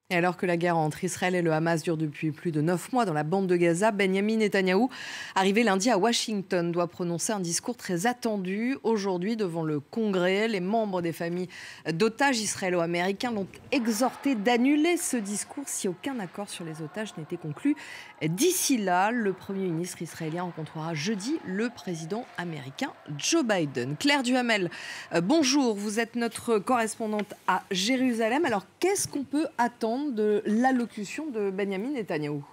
Et alors que la guerre entre Israël et le Hamas dure depuis plus de 9 mois dans la bande de Gaza, Benyamin Netanyahou, arrivé lundi à Washington, doit prononcer un discours très attendu. Aujourd'hui, devant le Congrès, les membres des familles d'otages israélo-américains l'ont exhorté d'annuler ce discours si aucun accord sur les otages n'était conclu. D'ici là, le Premier ministre israélien rencontrera jeudi le président américain Joe Biden. Claire Duhamel, bonjour, vous êtes notre correspondante à Jérusalem. Alors, qu'est-ce qu'on peut attendre de l'allocution de Benyamin Netanyahou?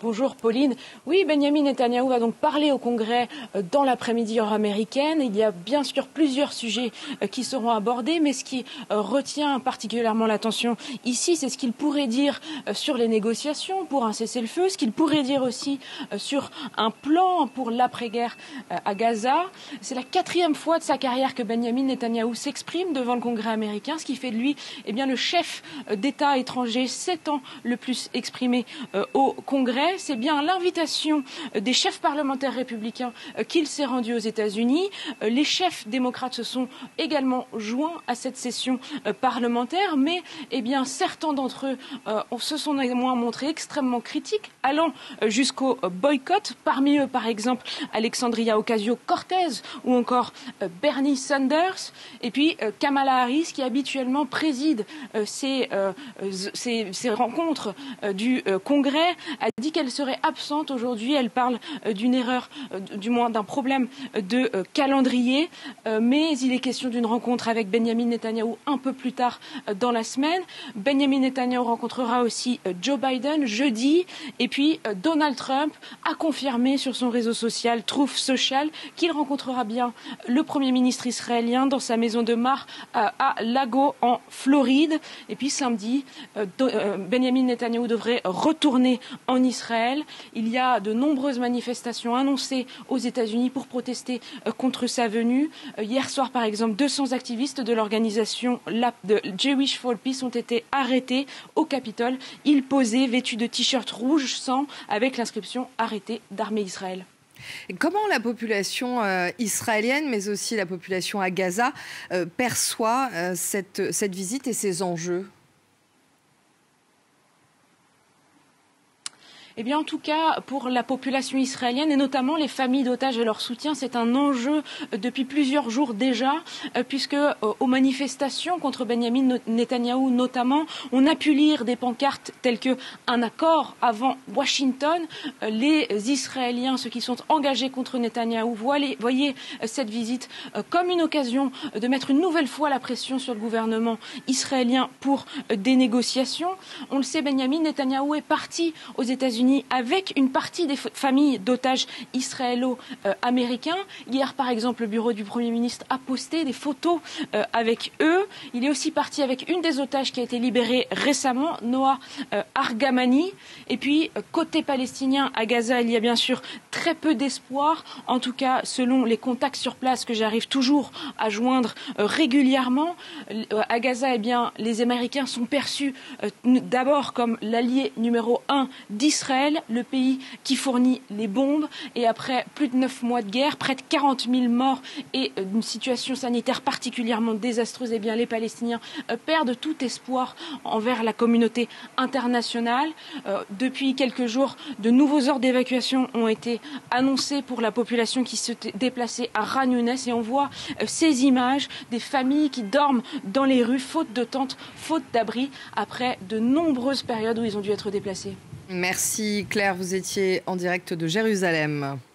Bonjour Pauline. Oui, Benyamin Netanyahou va donc parler au Congrès dans l'après-midi heure américaine. Il y a bien sûr plusieurs sujets qui seront abordés, mais ce qui retient particulièrement l'attention ici, c'est ce qu'il pourrait dire sur les négociations pour un cessez-le-feu, ce qu'il pourrait dire aussi sur un plan pour l'après-guerre à Gaza. C'est la 4e fois de sa carrière que Benyamin Netanyahou s'exprime devant le Congrès américain, ce qui fait de lui le chef d'État étranger 7 ans le plus exprimé au Congrès. C'est bien l'invitation des chefs parlementaires républicains qu'il s'est rendu aux États-Unis. Les chefs démocrates se sont également joints à cette session parlementaire, mais certains d'entre eux se sont néanmoins montrés extrêmement critiques, allant jusqu'au boycott. Parmi eux, par exemple, Alexandria Ocasio-Cortez ou encore Bernie Sanders, et puis Kamala Harris, qui habituellement préside ces rencontres du Congrès, a dit qu'elle serait absente aujourd'hui. Elle parle d'une erreur, du moins d'un problème de calendrier. Mais il est question d'une rencontre avec Benyamin Netanyahou un peu plus tard dans la semaine. Benyamin Netanyahou rencontrera aussi Joe Biden jeudi. Et puis Donald Trump a confirmé sur son réseau social Truth Social qu'il rencontrera bien le Premier ministre israélien dans sa maison de Mar à Lago en Floride. Et puis samedi, Benyamin Netanyahou devrait retourner en Israël. Il y a de nombreuses manifestations annoncées aux États-Unis pour protester contre sa venue. Hier soir, par exemple, 200 activistes de l'organisation de Jewish for Peace ont été arrêtés au Capitole. Ils posaient vêtus de t-shirts rouge sang avec l'inscription « Arrêtez d'armer Israël ». Et comment la population israélienne, mais aussi la population à Gaza, perçoit cette visite et ses enjeux ? En tout cas, pour la population israélienne et notamment les familles d'otages et leur soutien, c'est un enjeu depuis plusieurs jours déjà, puisque aux manifestations contre Benyamin Netanyahou notamment, on a pu lire des pancartes telles que un accord avant Washington. Les Israéliens, ceux qui sont engagés contre Netanyahou, voyaient cette visite comme une occasion de mettre une nouvelle fois la pression sur le gouvernement israélien pour des négociations. On le sait, Benyamin Netanyahou est parti aux États-Unis avec une partie des familles d'otages israélo-américains. Hier, par exemple, le bureau du Premier ministre a posté des photos avec eux. Il est aussi parti avec une des otages qui a été libérée récemment, Noa Argamani. Et puis, côté palestinien, à Gaza, il y a bien sûr très peu d'espoir. En tout cas, selon les contacts sur place que j'arrive toujours à joindre régulièrement, à Gaza, les Américains sont perçus d'abord comme l'allié numéro 1 d'Israël, le pays qui fournit les bombes. Et après plus de 9 mois de guerre, près de 40 000 morts et une situation sanitaire particulièrement désastreuse, les Palestiniens perdent tout espoir envers la communauté internationale. Depuis quelques jours, de nouveaux ordres d'évacuation ont été annoncés pour la population qui se déplaçait à Khan Younes. Et on voit ces images des familles qui dorment dans les rues, faute de tentes, faute d'abri, après de nombreuses périodes où ils ont dû être déplacés. Merci Claire, vous étiez en direct de Jérusalem.